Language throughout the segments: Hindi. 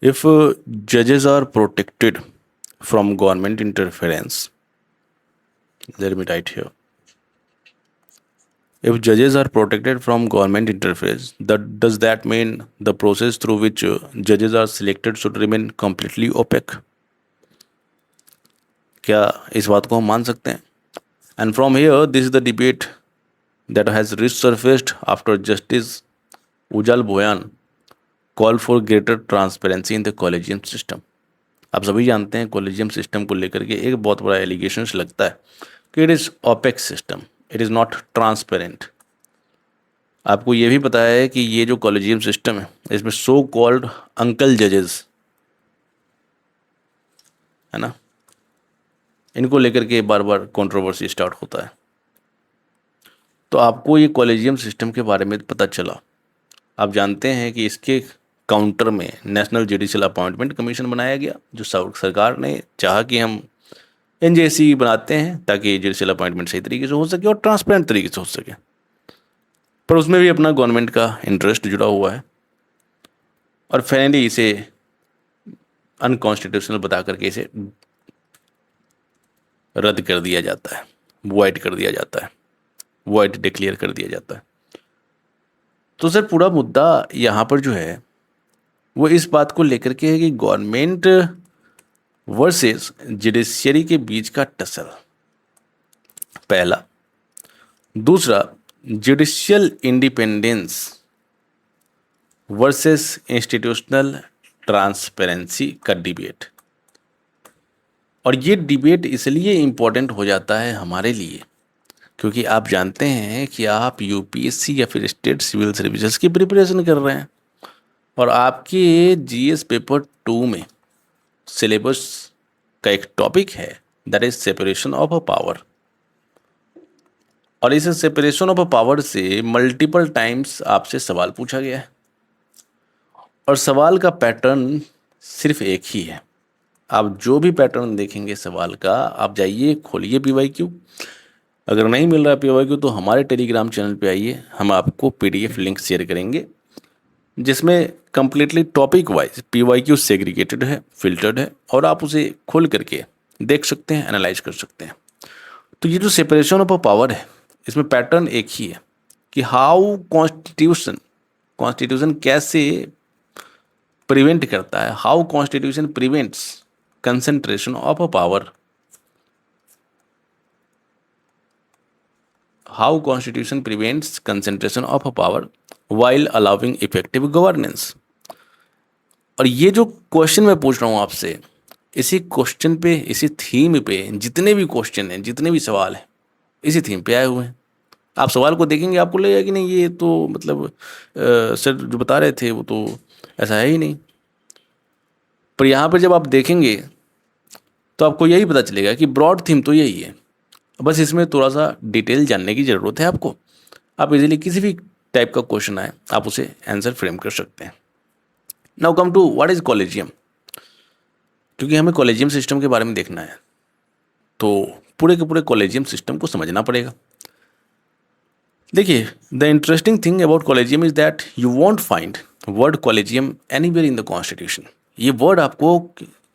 If judges are protected from government interference, let me write here. If judges are protected from government interference, does that mean the process through which judges are selected should remain completely opaque? क्या इस बात को हम मान सकते हैं? And from here, this is the debate that has resurfaced after Justice Ujjal Bhoyan called for greater transparency in the collegium system. आप सभी जानते हैं कॉलेजियम सिस्टम को लेकर के एक बहुत बड़ा एलिगेशन लगता है कि it is opaque system, it is not transparent. आपको ये भी पता है कि ये जो कॉलेजियम सिस्टम है इसमें सो कॉल्ड अंकल जजेस है ना, इनको लेकर के बार बार कंट्रोवर्सी स्टार्ट होता है। तो आपको ये कॉलेजियम सिस्टम के बारे में पता चला, आप जानते हैं कि इसके काउंटर में नेशनल जुडिशियल अपॉइंटमेंट कमीशन बनाया गया, जो सरकार ने चाहा कि हम एनजेसी बनाते हैं ताकि जुडिशियल अपॉइंटमेंट सही तरीके से हो सके और ट्रांसपेरेंट तरीके से हो सके, पर उसमें भी अपना गवर्नमेंट का इंटरेस्ट जुड़ा हुआ है और फाइनली इसे अनकॉन्स्टिट्यूशनल बता करके इसे रद्द कर दिया जाता है, वॉइड कर दिया जाता है, वॉइड डिक्लेयर कर दिया जाता है। तो सर पूरा मुद्दा यहाँ पर जो है वो इस बात को लेकर के है कि गवर्नमेंट वर्सेस जुडिशियरी के बीच का टसल, पहला। दूसरा, judicial independence versus institutional transparency का डिबेट। और ये डिबेट इसलिए इम्पोर्टेंट हो जाता है हमारे लिए क्योंकि आप जानते हैं कि आप यूपीएससी या फिर स्टेट सिविल सर्विसेज की प्रिपरेशन कर रहे हैं और आपके जीएस पेपर 2 में सिलेबस का एक टॉपिक है that is separation of a power. और इस सेपरेशन ऑफ अ पावर से मल्टीपल टाइम्स आपसे सवाल पूछा गया है और सवाल का पैटर्न सिर्फ एक ही है। आप जो भी पैटर्न देखेंगे सवाल का, आप जाइए खोलिए पीवाईक्यू, अगर नहीं मिल रहा पीवाईक्यू तो हमारे टेलीग्राम चैनल पे आइए, हम आपको पीडीएफ लिंक शेयर करेंगे जिसमें completely topic wise PYQ segregated है, फिल्टर्ड है और आप उसे खोल करके देख सकते हैं, एनालाइज कर सकते हैं। तो ये जो सेपरेशन ऑफ पावर है इसमें पैटर्न एक ही है कि हाउ कॉन्स्टिट्यूशन कैसे प्रिवेंट करता है, how constitution prevents concentration of a power, how constitution prevents concentration of a power while allowing effective governance. और ये जो क्वेश्चन मैं पूछ रहा हूँ आपसे, इसी क्वेश्चन पे, इसी थीम पे जितने भी क्वेश्चन हैं, जितने भी सवाल हैं, इसी थीम पे आए हुए हैं। आप सवाल को देखेंगे आपको लगेगा कि नहीं ये तो मतलब सर जो बता रहे थे वो तो ऐसा है ही नहीं, पर यहाँ पर जब आप देखेंगे तो आपको यही पता चलेगा कि ब्रॉड थीम तो यही है, बस इसमें थोड़ा सा डिटेल जानने की ज़रूरत है आपको। आप इजीली किसी भी टाइप का क्वेश्चन आए आप उसे आंसर फ्रेम कर सकते हैं। Now come to what is collegium, क्योंकि हमें कॉलेजियम सिस्टम के बारे में देखना है तो पूरे के पूरे कॉलेजियम सिस्टम को समझना पड़ेगा। देखिए, the interesting thing about collegium is that you won't find word collegium anywhere in the constitution. ये वर्ड आपको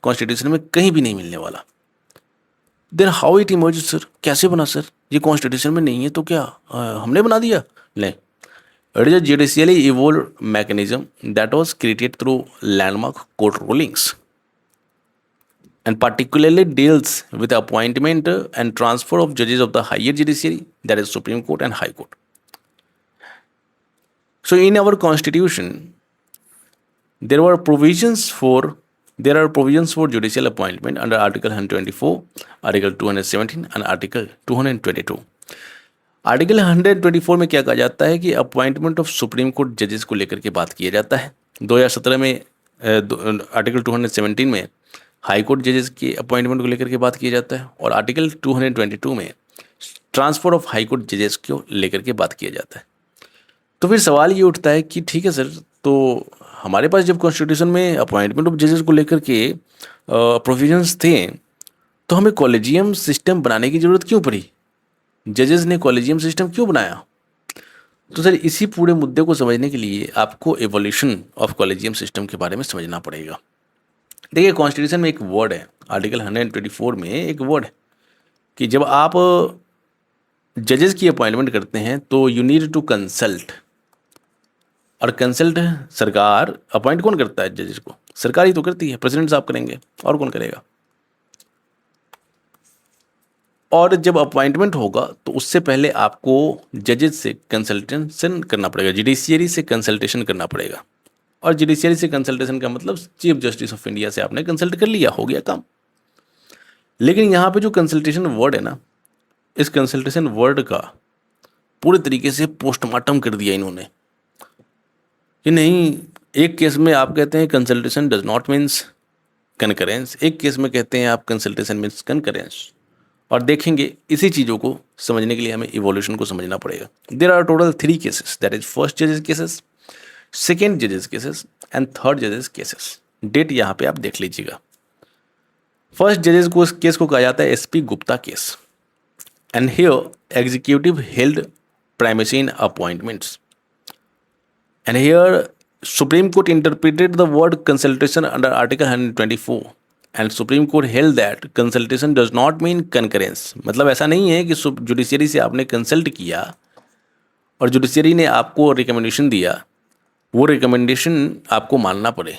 कॉन्स्टिट्यूशन में कहीं भी नहीं मिलने वाला। Then how it emerge sir, कैसे बना सर, ये कॉन्स्टिट्यूशन में नहीं है तो क्या हमने बना दिया? नहीं, it is a judicially evolved mechanism that was created through landmark court rulings and particularly deals with the appointment and transfer of judges of the higher judiciary, that is Supreme Court and High Court. So in our constitution there are provisions for judicial appointment under article 124, article 217 and article 222. Article 124 में क्या कहा जाता है कि अपॉइंटमेंट ऑफ सुप्रीम कोर्ट जजेस को लेकर के बात किया जाता है। 2017 में आर्टिकल 217 में हाई कोर्ट जजेस की अपॉइंटमेंट को लेकर के बात किया जाता है और आर्टिकल 222 में ट्रांसफर ऑफ हाई कोर्ट जजेस को लेकर के बात किया जाता है। तो फिर सवाल ये उठता है कि ठीक है सर, तो हमारे पास जब कॉन्स्टिट्यूशन में अपॉइंटमेंट ऑफ जजेस को लेकर के प्रोविजंस थे तो हमें कॉलेजियम सिस्टम बनाने की ज़रूरत क्यों पड़ी? जजेस ने कॉलेजियम सिस्टम क्यों बनाया? तो सर इसी पूरे मुद्दे को समझने के लिए आपको एवोल्यूशन ऑफ कॉलेजियम सिस्टम के बारे में समझना पड़ेगा। देखिए कॉन्स्टिट्यूशन में एक वर्ड है, आर्टिकल 124 में एक वर्ड है कि जब आप जजेस की अपॉइंटमेंट करते हैं तो यू नीड टू कंसल्ट, और कंसल्ट सरकार अपॉइंट कौन करता है जजेस को? सरकार ही तो करती है, प्रेसिडेंट साहब करेंगे, और कौन करेगा? और जब अपॉइंटमेंट होगा तो उससे पहले आपको जजेस से कंसल्टेशन करना पड़ेगा, जुडिशियरी से कंसल्टेशन करना पड़ेगा। और जुडिशियरी से कंसल्टेशन का मतलब चीफ जस्टिस ऑफ इंडिया से आपने कंसल्ट कर लिया, हो गया काम। लेकिन यहाँ पे जो कंसल्टेशन वर्ड है ना, इस कंसल्टेशन वर्ड का पूरे तरीके से पोस्टमार्टम कर दिया इन्होंने कि नहीं, एक केस में आप कहते हैं कंसल्टेशन डज नॉट मीन्स कनकरेंस, एक केस में कहते हैं आप कंसल्टेशन मीन्स कनकरेंस। और देखेंगे इसी चीज़ों को समझने के लिए हमें इवोल्यूशन को समझना पड़ेगा। There are total 3 cases, that is first जजेस केसेस, सेकेंड जजेस केसेस एंड थर्ड जजेस केसेस। डेट यहाँ पे आप देख लीजिएगा। फर्स्ट जजेस को केस को कहा जाता है SP Gupta case, and here executive held primacy in appointments, and here supreme court interpreted the word consultation under article 124 and supreme court held that consultation does not mean concurrence. मतलब ऐसा नहीं है कि जुडिशियरी से आपने कंसल्ट किया और जुडिशियरी ने आपको रिकमेंडेशन दिया, वो रिकमेंडेशन आपको मानना पड़े।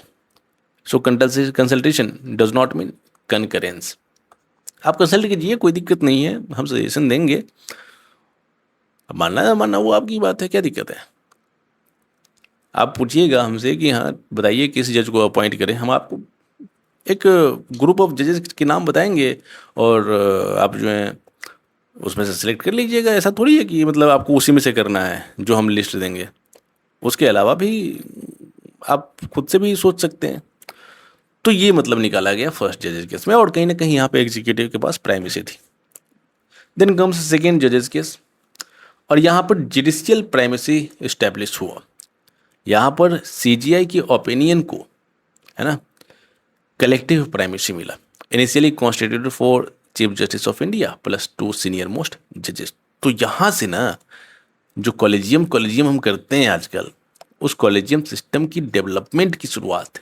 So consultation does not mean concurrence. आप कंसल्ट कीजिए, कोई दिक्कत नहीं है, हम सजेशन देंगे, अब मानना है मानना वो आपकी बात है, क्या दिक्कत है? आप पूछिएगा हमसे कि हाँ बताइए किस जज को अपॉइंट करें, हम आपको एक ग्रुप ऑफ जजेस के नाम बताएंगे और आप जो है उसमें से सिलेक्ट कर लीजिएगा। ऐसा थोड़ी है कि मतलब आपको उसी में से करना है जो हम लिस्ट देंगे, उसके अलावा भी आप खुद से भी सोच सकते हैं। तो ये मतलब निकाला गया फर्स्ट जजेस केस में, और कहीं ना कहीं यहाँ पे एग्जीक्यूटिव के पास प्राइमेसी थी। देन कम्स सेकेंड जजेस केस, और यहाँ पर जुडिशियल प्राइमेसी इस्टेब्लिश हुआ। यहाँ पर सीजीआई की ओपिनियन को, है ना, कलेक्टिव प्राइमेसी मिला। Initially constituted for chief justice of India plus 2 senior most जजेस। तो यहाँ से ना जो कॉलेजियम हम करते हैं आजकल, उस कॉलेजियम सिस्टम की डेवलपमेंट की शुरुआत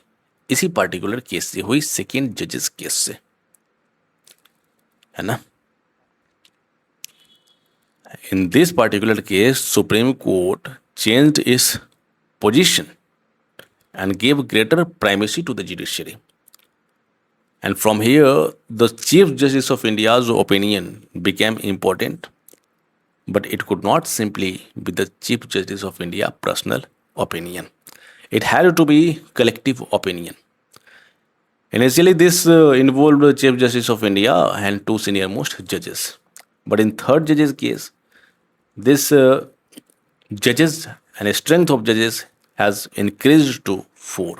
इसी पार्टिकुलर केस से हुई, सेकेंड जजेस केस से, है ना। In this particular case supreme court changed it's position and gave greater primacy to the judiciary. And from here, the Chief Justice of India's opinion became important, but it could not simply be the Chief Justice of India personal opinion. It had to be collective opinion. Initially, this involved the Chief Justice of India and 2 senior most judges. But in third judge's case, this judges and strength of judges has increased to 4,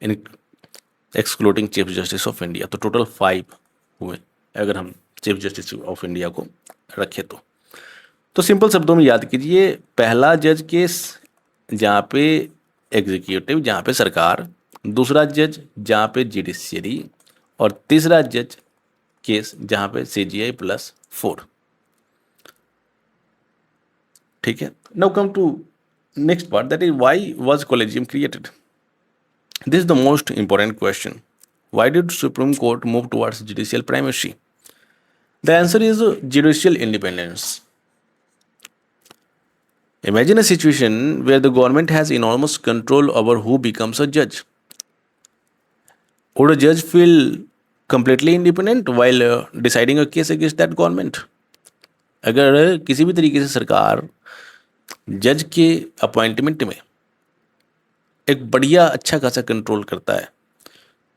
in excluding Chief Justice of India. तो टोटल 5 हुए अगर हम चीफ जस्टिस ऑफ इंडिया को रखें तो सिंपल शब्दों में याद कीजिए, पहला जज केस जहाँ पे एग्जीक्यूटिव, जहाँ पे सरकार, दूसरा जज जहाँ पे जुडिशियरी, और तीसरा जज केस जहाँ पे सीजीआई प्लस 4। ठीक है, now come to next part, that is why was collegium created? This is the most important question. Why did Supreme Court move towards judicial primacy? The answer is judicial independence. Imagine a situation where the government has enormous control over who becomes a judge. Would a judge feel completely independent while deciding a case against that government? अगर किसी भी तरीके से सरकार जज के अपॉइंटमेंट में एक बढ़िया अच्छा खासा कंट्रोल करता है,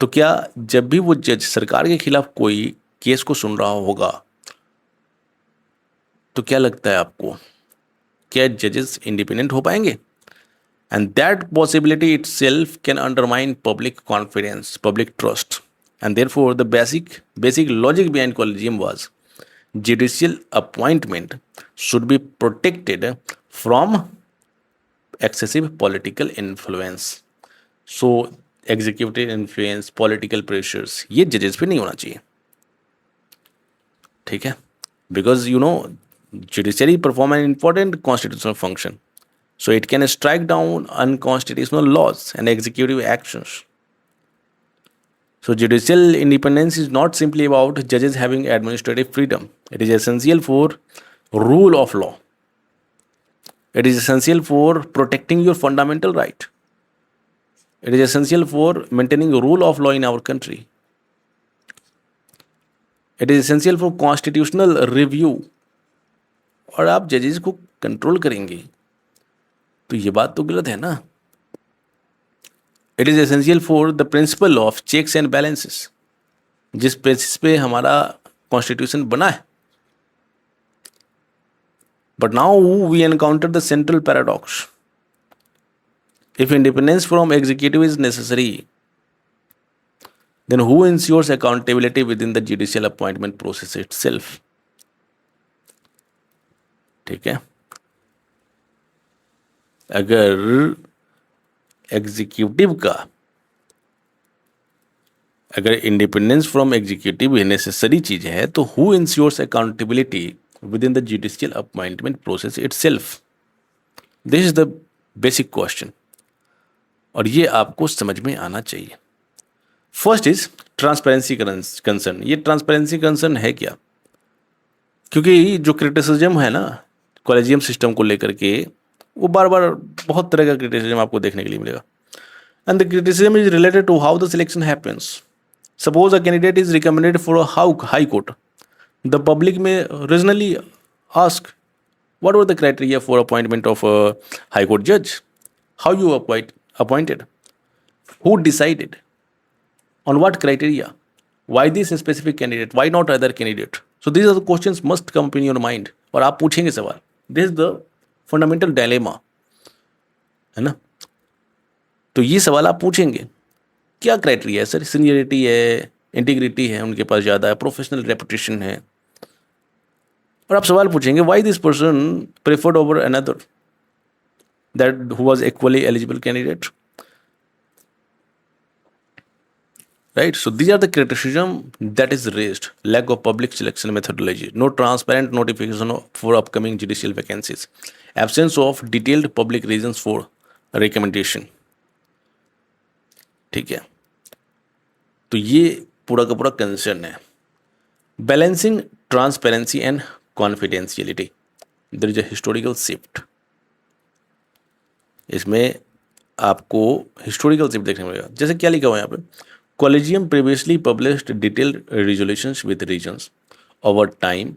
तो क्या जब भी वो जज सरकार के खिलाफ कोई केस को सुन रहा होगा, तो क्या लगता है आपको, क्या जजेस इंडिपेंडेंट हो पाएंगे? And that possibility itself can undermine public confidence, public trust, and therefore the basic logic behind collegium was judicial appointment should be protected from excessive political influence. So executive influence, political pressures, ये जजेस पे नहीं होना चाहिए। ठीक है, because you know judiciary perform an important constitutional function, so it can strike down unconstitutional laws and executive actions. So judicial independence is not simply about judges having administrative freedom. It is essential for rule of law. It is essential for protecting your fundamental right. It is essential for maintaining rule of law in our country. It is essential for constitutional review. और आप जजेस को कंट्रोल करेंगे तो ये बात तो गलत है ना. It is essential for the principle of checks and balances, जिस बेसिस पे हमारा कॉन्स्टिट्यूशन बना है. But now we encounter the central paradox. If independence from executive is necessary, then who ensures accountability within the judicial appointment process itself? ठीक है, अगर एग्जीक्यूटिव का, अगर इंडिपेंडेंस फ्रॉम एग्जीक्यूटिव नेसेसरी चीज है तो who ensures accountability within the judicial appointment process itself? This is the basic question और ये आपको समझ में आना चाहिए. First is transparency concern. ये ट्रांसपेरेंसी कंसर्न है क्या? क्योंकि जो क्रिटिसिज्म है ना कॉलेजियम सिस्टम को लेकर के, वो बार बार बहुत तरह का क्रिटिसिज्म आपको देखने के लिए मिलेगा. And the criticism is related to how the selection happens. Suppose a candidate is recommended for high court. The public may reasonably ask what were the criteria for appointment of high court जज? How you appointed? Who decided? On what criteria? Why this specific candidate? Why not other candidate? So these are the questions must come up in your mind. और आप पूछेंगे सवाल. This is the fundamental dilemma, है ना? तो ये सवाल आप पूछेंगे. क्या क्राइटेरिया है सर? सीनियरिटी है, इंटीग्रिटी है उनके पास ज़्यादा है, प्रोफेशनल रेपुटेशन है. और आप सवाल पूछेंगे why this person preferred over another that who was equally eligible candidate? Right, so these are the criticism that is raised. Lack of public selection methodology, no transparent notification for upcoming judicial vacancies, absence of detailed public reasons for recommendation. ठीक है, तो ये पूरा का पूरा कंसर्न है. Balancing transparency and confidentiality, there is a historical shift. इसमें आपको हिस्टोरिकल शिफ्ट देखने को मिलेगा. जैसे क्या लिखा हुआ है यहाँ पे, Collegium previously published detailed resolutions with regions. Over time,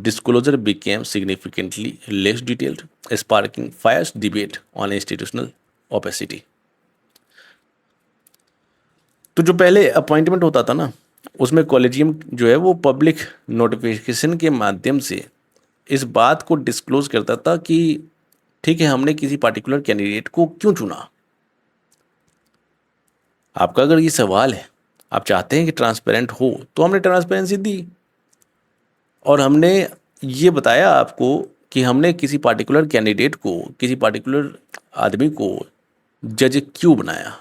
disclosure became significantly less detailed, sparking fierce debate on institutional opacity. तो जो पहले अपॉइंटमेंट होता था ना, उसमें कॉलेजियम जो है वो पब्लिक नोटिफिकेशन के माध्यम से इस बात को डिस्क्लोज करता था कि ठीक है, हमने किसी पार्टिकुलर कैंडिडेट को क्यों चुना. आपका अगर ये सवाल है, आप चाहते हैं कि ट्रांसपेरेंट हो, तो हमने ट्रांसपेरेंसी दी और हमने ये बताया आपको कि हमने किसी पार्टिकुलर कैंडिडेट को, किसी पार्टिकुलर आदमी को जज क्यों बनाया,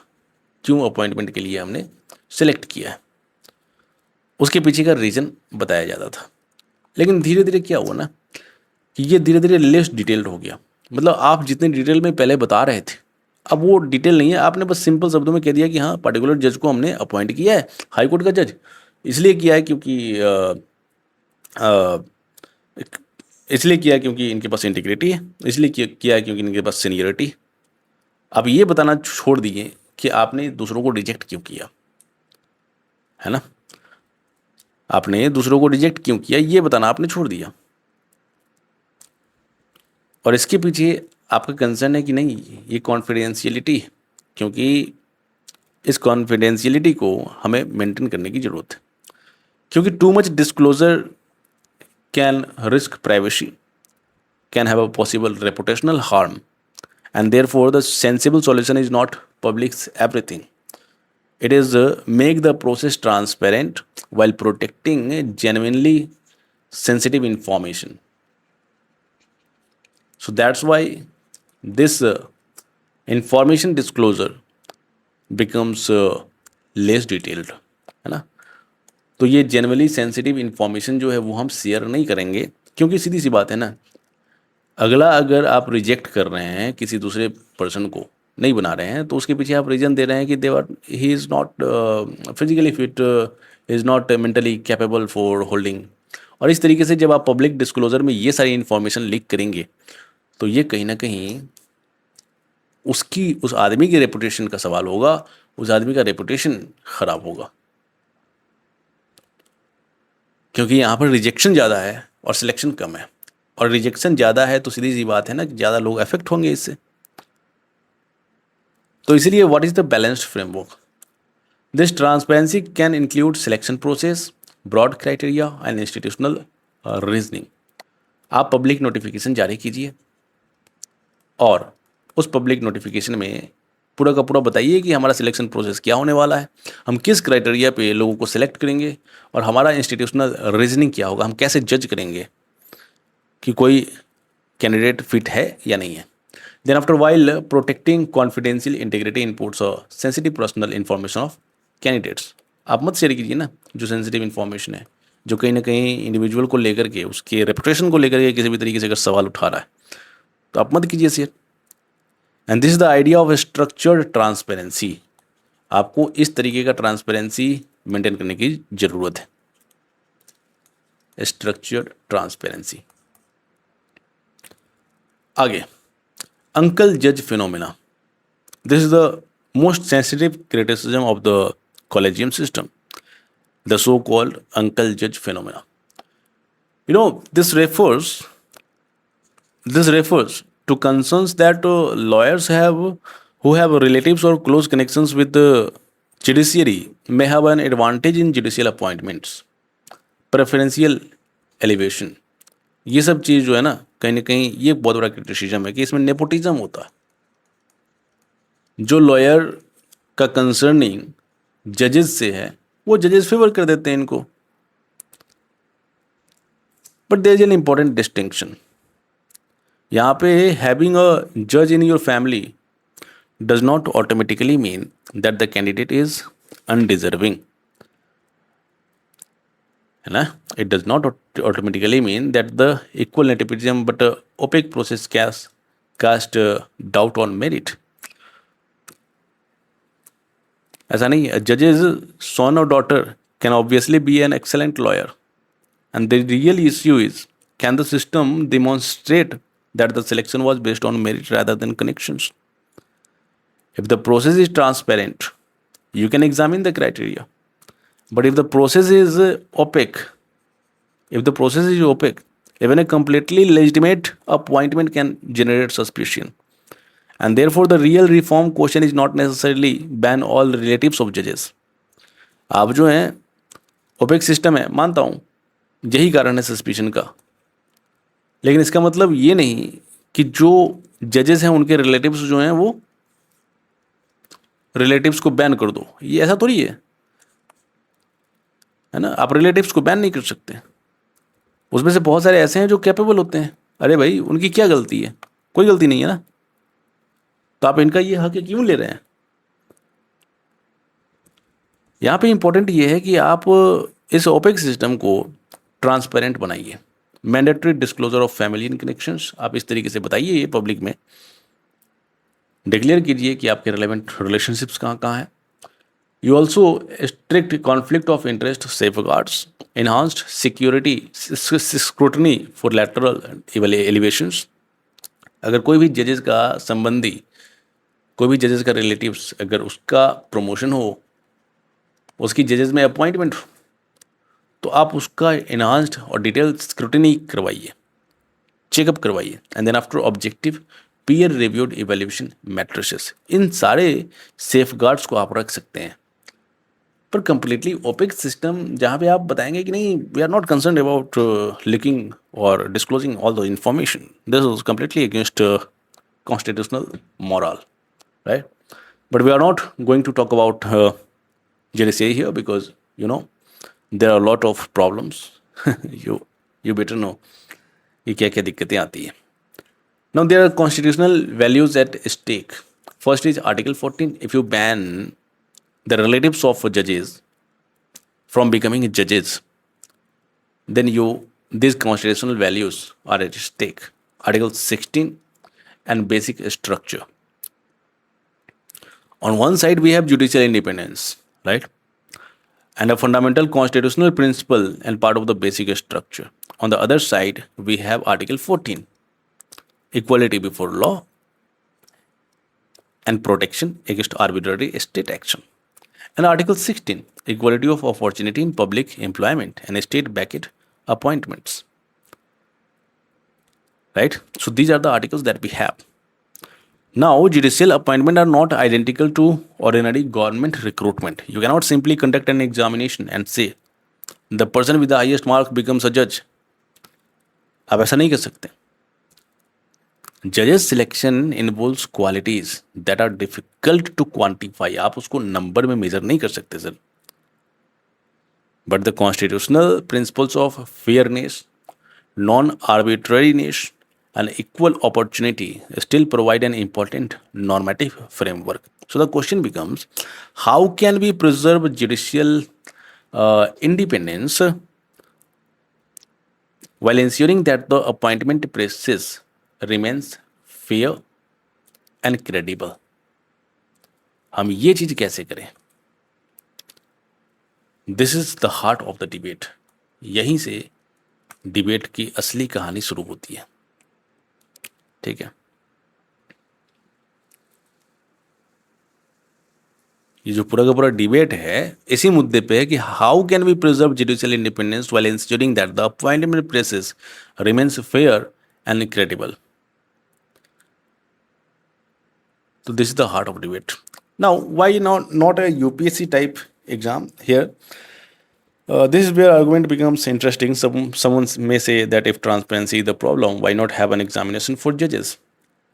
क्यों अपॉइंटमेंट के लिए हमने सेलेक्ट किया है. उसके पीछे का रीज़न बताया जाता था. लेकिन धीरे धीरे क्या हुआ ना कि ये धीरे धीरे लेस डिटेल्ड हो गया. मतलब आप जितने डिटेल में पहले बता रहे थे, अब वो डिटेल नहीं है. आपने बस सिंपल शब्दों में कह दिया कि हाँ, पर्टिकुलर जज को हमने अपॉइंट किया है, हाई कोर्ट का जज, इसलिए किया है क्योंकि इनके पास इंटीग्रिटी है, इसलिए किया है क्योंकि इनके पास सीनियरिटी. अब ये बताना छोड़ दिए कि आपने दूसरों को रिजेक्ट क्यों किया, है ना. आपने दूसरों को रिजेक्ट क्यों किया ये बताना आपने छोड़ दिया. और इसके पीछे आपका कंसर्न है कि नहीं, ये कॉन्फिडेंशियलिटी, क्योंकि इस कॉन्फिडेंशियलिटी को हमें मेंटेन करने की ज़रूरत है. क्योंकि too much disclosure can risk privacy, can have a possible reputational harm, and therefore the sensible solution is not publics everything. It is make the process transparent while protecting genuinely sensitive information. So that's why this information disclosure becomes less detailed, है ना. तो ये genuinely sensitive information जो है वो हम शेयर नहीं करेंगे, क्योंकि सीधी सी बात है ना, अगला अगर आप रिजेक्ट कर रहे हैं किसी दूसरे पर्सन को, नहीं बना रहे हैं, तो उसके पीछे आप रीज़न दे रहे हैं कि whether he is not physically fit, is not mentally capable for holding. और इस तरीके से जब आप पब्लिक डिस्क्लोजर में ये सारी इन्फॉर्मेशन लीक करेंगे तो ये कहीं ना कहीं उसकी, उस आदमी की रेपुटेशन का सवाल होगा, उस आदमी का रेपुटेशन खराब होगा, क्योंकि यहाँ पर रिजेक्शन ज़्यादा है और सिलेक्शन कम है। और रिजेक्शन ज़्यादा है तो सीधी सी बात है ना कि ज़्यादा लोग अफेक्ट होंगे इससे। तो इसीलिए what is the balanced framework? This transparency can include selection process, broad criteria and institutional reasoning. आप पब्लिक नोटिफिकेशन जारी कीजिए और उस पब्लिक नोटिफिकेशन में पूरा का पूरा बताइए कि हमारा सिलेक्शन प्रोसेस क्या होने वाला है, हम किस क्राइटेरिया पे लोगों को सिलेक्ट करेंगे, और हमारा इंस्टीट्यूशनल रीजनिंग क्या होगा, हम कैसे जज करेंगे कि कोई कैंडिडेट फिट है या नहीं है। Then after while protecting confidential integrity inputs और sensitive personal information of candidates. आप मत शेयर कीजिए ना जो सेंसिटिव इन्फॉर्मेशन है, जो कहीं ना कहीं इंडिविजुअल को लेकर के, उसके रेपुटेशन को लेकर के किसी भी तरीके से अगर सवाल उठा रहा है तो आप मत कीजिए share. And this is the idea of structured transparency. आपको इस तरीके का ट्रांसपेरेंसी मेंटेन करने की जरूरत है, स्ट्रक्चर्ड ट्रांसपेरेंसी। आगे, अंकल जज phenomena. This is the most sensitive criticism of the collegium system, the so-called uncle judge phenomena. You know, this refers to concerns that lawyers have who have relatives or close connections with the judiciary may have an advantage in judicial appointments, preferential elevation. ये सब चीज़ जो है ना कहीं ये बहुत बड़ा क्रिटिसिज्म है कि इसमें नेपोटिज्म होता है। जो लॉयर का कंसर्निंग जजेस से है वो जजेस फेवर कर देते हैं इनको। But there is an important distinction यहाँ पे। हैविंग अ जज in your family does not automatically mean that the candidate is undeserving, है ना। It does not automatically mean that the equal nepotism but opaque process cast doubt on merit. ऐसा नहीं है। जजेस son or daughter can obviously be an excellent lawyer, and the real issue is, can the system demonstrate that the selection was based on merit rather than connections? If the process is transparent, you can examine the criteria. But if the process is opaque, even a completely legitimate appointment can generate suspicion. And therefore the real reform question is not necessarily ban all relatives of judges. आप जो हैं ओपेक सिस्टम है, मानता हूँ यही कारण है सस्पिशन का, लेकिन इसका मतलब ये नहीं कि जो जजेस हैं उनके रिलेटिव्स जो हैं वो रिलेटिव्स को बैन कर दो। ये ऐसा थोड़ी है ना। आप रिलेटिव्स को बैन नहीं कर सकते। उसमें से बहुत सारे ऐसे हैं जो कैपेबल होते हैं। अरे भाई उनकी क्या गलती है? कोई गलती नहीं है ना, तो आप इनका ये हक क्यों ले रहे हैं? यहाँ पे इंपॉर्टेंट ये है कि आप इस ओपेक सिस्टम को ट्रांसपेरेंट बनाइए। Mandatory disclosure of family in connections, आप इस तरीके से बताइए, ये पब्लिक में डिक्लेयर कीजिए कि आपके रिलेवेंट रिलेशनशिप्स कहाँ कहाँ हैं। You also strict conflict of interest safe guards, enhanced security scrutiny for lateral elevations। अगर कोई भी जजेस का संबंधी, कोई भी जजेस का रिलेटिव्स, अगर उसका प्रमोशन हो, उसकी जजेस में अपॉइंटमेंट हो, तो आप उसका इनहांस्ड और डिटेल स्क्रूटिनी करवाइए, चेकअप करवाइए। And then after objective peer reviewed evaluation matrices. इन सारे सेफ गार्ड्स को आप रख सकते हैं। पर कंप्लीटली ओपेक सिस्टम जहाँ पे आप बताएंगे कि नहीं, we are not concern about leaking और disclosing all the information, this is completely against constitutional moral, right? But we are not going to talk about JDCA here because there are a lot of problems you better know कि क्या क्या दिक्कतें आती है। Now there are constitutional values at stake. First is Article 14. If you ban the relatives of judges from becoming judges, then these constitutional values are at stake. Article 16 and basic structure. On one side, we have judicial independence, right? And a fundamental constitutional principle and part of the basic structure. On the other side, we have Article 14, equality before law and protection against arbitrary state action. And Article 16, equality of opportunity in public employment and state-backed appointments. Right? So these are the articles that we have. Now, judicial appointment are not identical to ordinary government recruitment. You cannot simply conduct an examination and say, the person with the highest mark becomes a judge. आप ऐसा नहीं कर सकते. Judges selection involves qualities that are difficult to quantify. आप उसको नंबर में मेजर नहीं कर सकते sir. But the constitutional principles of fairness, non-arbitrariness, and equal opportunity still provide an important normative framework. So the question becomes, how can we preserve judicial independence while ensuring that the appointment process remains fair and credible? हम ये चीज कैसे करें? This is the heart of the debate. यहीं से डिबेट की असली कहानी शुरू होती है. ठीक है, ये जो पूरा का पूरा डिबेट है इसी मुद्दे पे है कि how can we preserve judicial independence while ensuring that the appointment process remains fair and credible. So this is the heart of debate. Now, why not a UPSC type exam here? This is where argument becomes interesting. Someone may say that if transparency is the problem, why not have an examination for judges?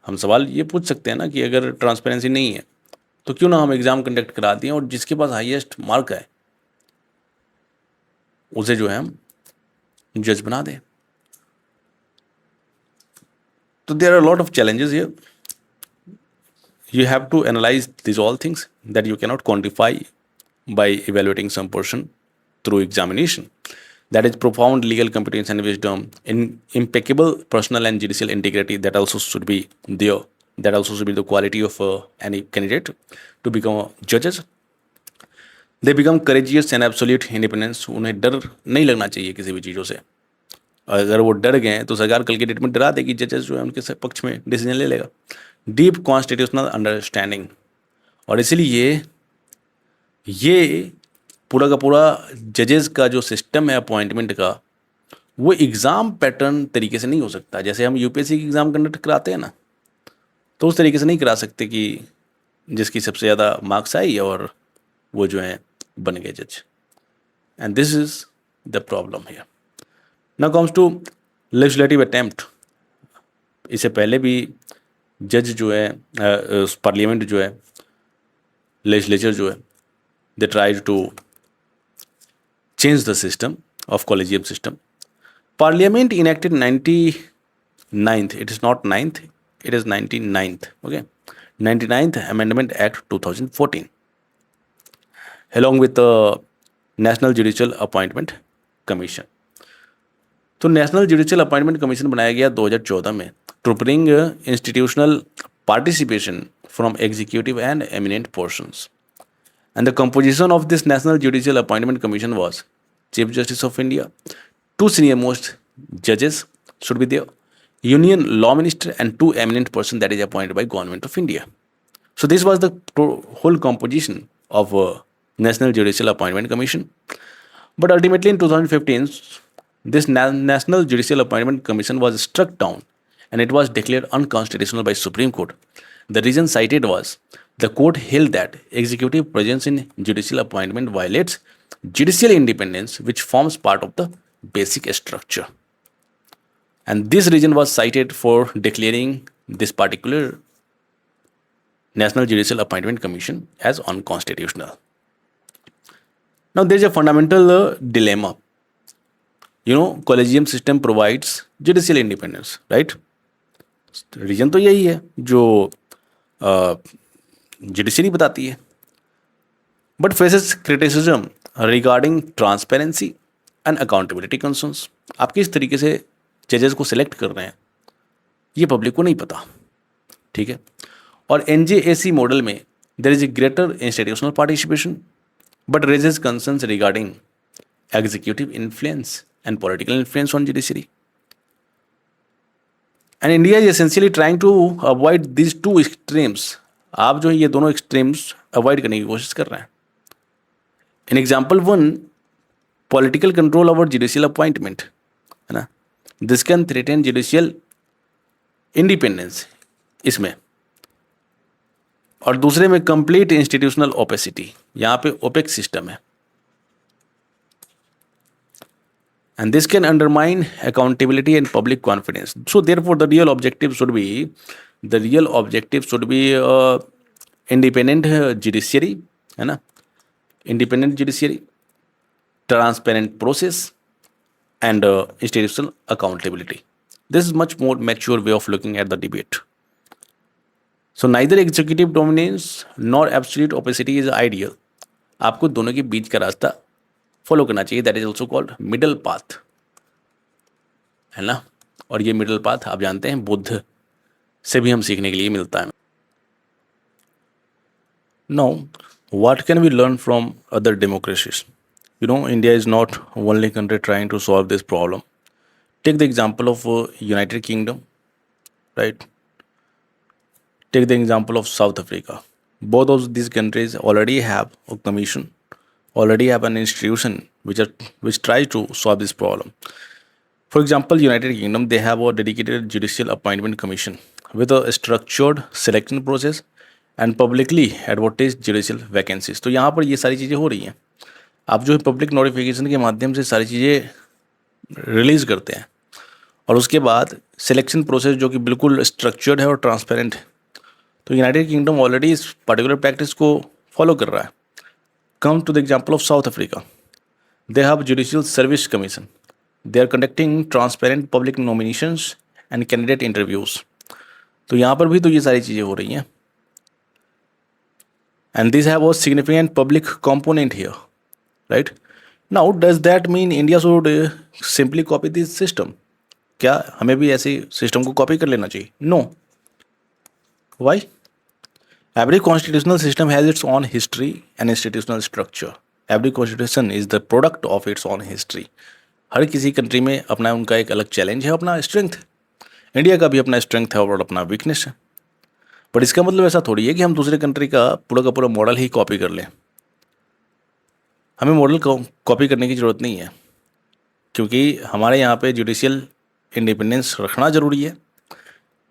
हम सवाल ये पूछ सकते हैं ना कि अगर ट्रांसपेरेंसी नहीं है तो क्यों ना हम एग्जाम कंडक्ट करा दें और जिसके पास हाईएस्ट मार्क है उसे जो है हम जज बना दें. तो there are lot of challenges here. You have to analyze these all things that you cannot quantify by evaluating some person through examination. That is profound legal competence and wisdom, impeccable personal and judicial integrity that also should be there. That also should be the quality of any candidate to become judges. They become courageous and absolute independence. उन्हें डर नहीं लगना चाहिए किसी भी चीज़ों से. अगर वो डर गए तो सरकार कल की डेट में डरा देगी, जजेस जो है उनके पक्ष में डिसीजन ले लेगा. Deep constitutional understanding. और इसलिए ये पूरा का पूरा जजेस का जो सिस्टम है अपॉइंटमेंट का वो एग्ज़ाम पैटर्न तरीके से नहीं हो सकता. जैसे हम यूपीएससी की एग्ज़ाम कंडक्ट कराते हैं ना तो उस तरीके से नहीं करा सकते कि जिसकी सबसे ज़्यादा मार्क्स आई और वो जो है बन गए जज. And this is the problem here. Now comes to legislative attempt. इससे पहले भी जज जो है पार्लियामेंट जो है लेजिस्लेचर जो है they tried to change the system of collegium system. Parliament enacted 99th, it is not 9th, it is 99th, okay, 99th Amendment Act 2014 along with the National Judicial Appointment Commission. तो नेशनल जुडिशियल अपॉइंटमेंट कमीशन बनाया गया 2014 में to bring institutional participation from executive and eminent persons. And the composition of this national judicial appointment commission was chief justice of India, 2 senior most judges should be there, union law minister and 2 eminent person that is appointed by government of India. So this was the whole composition of National Judicial Appointment Commission. But ultimately in 2015 this National Judicial Appointment Commission was struck down and it was declared unconstitutional by Supreme Court. The reason cited was the court held that executive presence in judicial appointment violates judicial independence, which forms part of the basic structure. And this reason was cited for declaring this particular National Judicial Appointment Commission as unconstitutional. Now there is a fundamental dilemma. You know, collegium system provides judicial independence, right? Reason तो यही है जो जुडिशरी बताती है. But faces criticism regarding transparency and accountability concerns. आप किस तरीके से जजेस को सिलेक्ट कर रहे हैं ये पब्लिक को नहीं पता. ठीक है. और एनजेएसी मॉडल में there is a greater institutional participation, but raises concerns regarding executive influence and political influence on judiciary. And India is essentially trying to avoid these two extremes. आप जो है ये दोनों extremes avoid करने की कोशिश कर रहे हैं. In example one, political control over judicial appointment, है ना, this can threaten judicial independence इसमें. और दूसरे में कंप्लीट इंस्टीट्यूशनल ओपेसिटी, यहाँ पे ओपेक सिस्टम है. And this can undermine accountability and public confidence. So therefore the real objective should be independent judiciary, है ना, independent judiciary, transparent process, and institutional accountability. This is much more mature way of looking at the debate. So neither executive dominance nor absolute opacity is ideal. आपको दोनों के बीच का रास्ता फॉलो करना चाहिए. That is also called middle path, है ना. और ये मिडल पाथ आप जानते हैं बुद्ध से भी हम सीखने के लिए मिलता है. Now what can we learn from other democracies? You know, India is not only country trying to solve this problem. Take the example of United Kingdom, right? Take the example of South Africa. Both of these countries already have a commission, already have an institution which tries to solve this problem. For example, United Kingdom, they have a dedicated judicial appointment commission with a structured selection process and publicly advertised judicial vacancies. तो यहाँ पर ये सारी चीज़ें हो रही हैं. आप जो है पब्लिक नोटिफिकेशन के माध्यम से सारी चीज़ें रिलीज़ करते हैं और उसके बाद सिलेक्शन प्रोसेस जो कि बिल्कुल स्ट्रक्चर्ड है और ट्रांसपेरेंट है. तो यूनाइटेड किंगडम ऑलरेडी इस पर्टिकुलर प्रैक्टिस को फॉलो कर रहा है. Come to the example of South Africa, they have judicial service commission. They are conducting transparent public nominations and candidate interviews. तो यहाँ पर भी तो ये सारी चीज़ें हो रही हैं. And this have a significant public component here, right? Now does that mean India should simply copy this system? क्या हमें भी ऐसे सिस्टम को कॉपी कर लेना चाहिए? No. Why? Every constitutional system has its own history and institutional structure. Every constitution is the product of its own history. हर किसी कंट्री में अपना उनका एक अलग चैलेंज है, अपना स्ट्रेंथ. इंडिया का भी अपना स्ट्रेंथ है और अपना वीकनेस है. बट इसका मतलब ऐसा थोड़ी है कि हम दूसरे कंट्री का पूरा मॉडल ही कॉपी कर लें. हमें मॉडल कॉपी करने की ज़रूरत नहीं है, क्योंकि हमारे यहाँ पे जुडिशियल इंडिपेंडेंस रखना ज़रूरी है,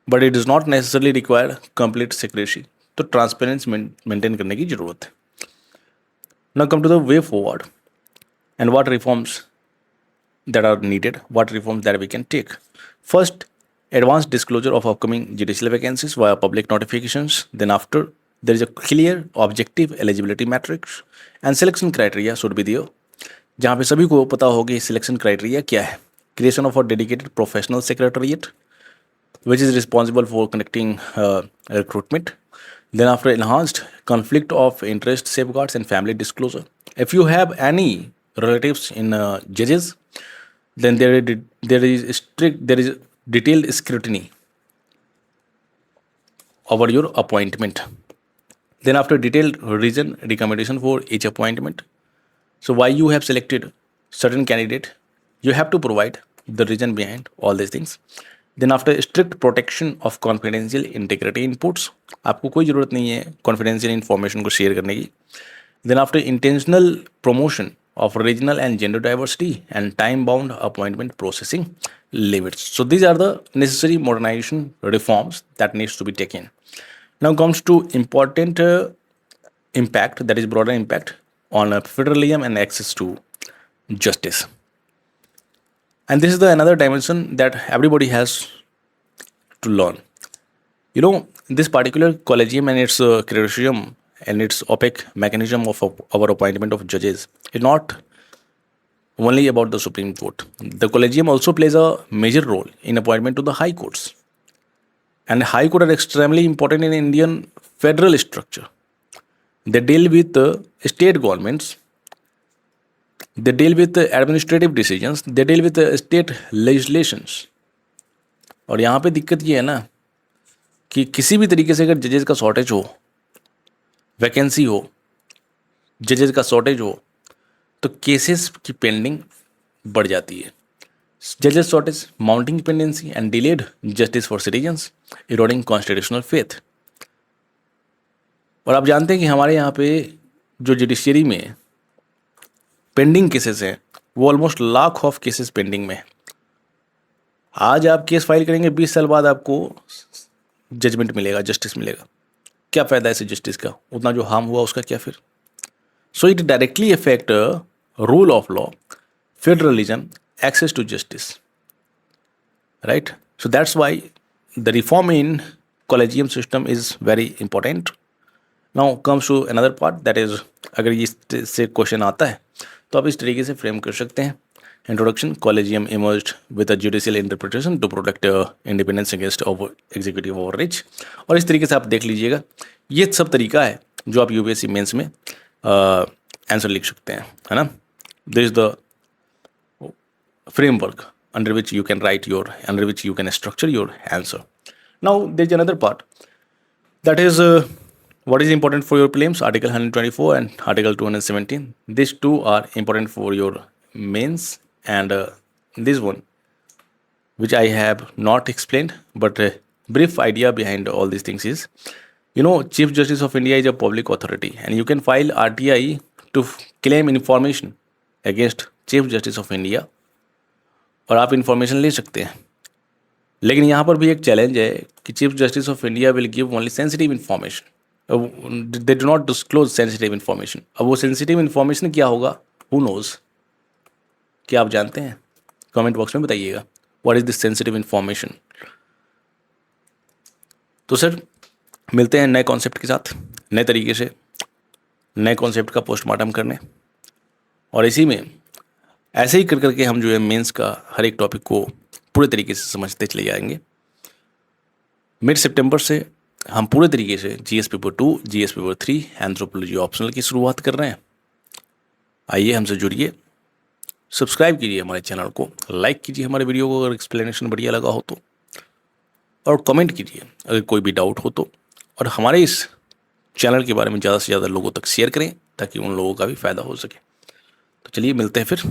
but it is not necessarily required complete secrecy. तो ट्रांसपेरेंस मेंटेन करने की ज़रूरत है. Now come to the way forward and what reforms that are needed, what reforms that we can take. First, advanced disclosure of upcoming judicial vacancies via public notifications. Then after, there is a clear objective eligibility matrix and selection criteria should be there, जहाँ पे सभी को पता होगी सिलेक्शन क्राइटेरिया क्या है. Creation of a dedicated professional secretariat which is responsible for conducting recruitment. Then after, enhanced conflict of interest safeguards and family disclosure. If you have any relatives in judges, then there is detailed scrutiny over your appointment. Then after, detailed reason recommendation for each appointment. So why you have selected certain candidate, you have to provide the reason behind all these things. Then after, strict protection of confidential integrity inputs. आपको कोई ज़रूरत नहीं है confidential information को शेयर करने की. Then after, intentional promotion of regional and gender diversity and time-bound appointment processing limits. So these are the necessary modernization reforms that needs to be taken. Now comes to important impact, that is broader impact on federalism and access to justice. And this is the another dimension that everybody has to learn. You know, this particular collegium and its criticism and its opaque mechanism of our appointment of judges is not only about the Supreme Court. The collegium also plays a major role in appointment to the high courts. And high court are extremely important in Indian federal structure. They deal with state governments. They deal with administrative decisions. They deal with state legislations. और यहाँ पे दिक्कत ये है ना कि किसी भी तरीके से अगर जजेस का शॉर्टेज हो, वैकेंसी हो, जजेस का शॉर्टेज हो, तो केसेस की पेंडिंग बढ़ जाती है. जजेस shortage, mounting dependency and delayed justice for citizens, eroding constitutional faith. और आप जानते हैं कि हमारे यहाँ पे जो जुडिशरी में पेंडिंग केसेस हैं वो almost lakh of cases pending में है. आज आप केस फाइल करेंगे, 20 साल बाद आपको जजमेंट मिलेगा, जस्टिस मिलेगा. क्या फ़ायदा है इसे जस्टिस का? उतना जो हार्म हुआ उसका क्या फिर? So it directly affect rule of law, federalism, access to justice, right? So that's why the reform in collegium system is very important. Now comes to another part, that is अगर इससे क्वेश्चन आता है तो आप इस तरीके से फ्रेम कर सकते हैं. Introduction, collegium emerged with a judicial interpretation to protect independence against executive overreach. और इस तरीके से आप देख लीजिएगा, ये सब तरीका है जो आप यूपीएससी मेंस में आंसर लिख सकते हैं, है ना. This is the framework under which you can structure your answer. Now there is another part, that is what is important for your prelims. Article 124 and Article 217, these two are important for your mains. And this one which I have not explained, but brief idea behind all these things is, Chief Justice of India is a public authority and you can file RTI to claim information against Chief Justice of India, और आप इन्फॉर्मेशन ले सकते हैं. लेकिन यहाँ पर भी एक चैलेंज है कि chief justice of India will give only sensitive information, they do not disclose sensitive information. अब वो सेंसिटिव इन्फॉर्मेशन क्या होगा, हु नोज? क्या आप जानते हैं? कमेंट बॉक्स में बताइएगा, what is this sensitive information. तो सर मिलते हैं नए कॉन्सेप्ट के साथ, नए तरीके से नए कॉन्सेप्ट का पोस्टमार्टम करने. और इसी में ऐसे ही कर करके हम जो है मेंस का हर एक टॉपिक को पूरे तरीके से समझते चले जाएंगे. मिड सितंबर से हम पूरे तरीके से GS paper 2, GS paper 3, anthropology optional की शुरुआत कर रहे हैं. आइए हमसे जुड़िए, सब्सक्राइब कीजिए हमारे चैनल को, लाइक कीजिए हमारे वीडियो को अगर एक्सप्लेनेशन बढ़िया लगा हो तो, और कमेंट कीजिए अगर कोई भी डाउट हो तो. और हमारे इस चैनल के बारे में ज़्यादा से ज़्यादा लोगों तक शेयर करें ताकि उन लोगों का भी फ़ायदा हो सके. तो चलिए मिलते हैं फिर.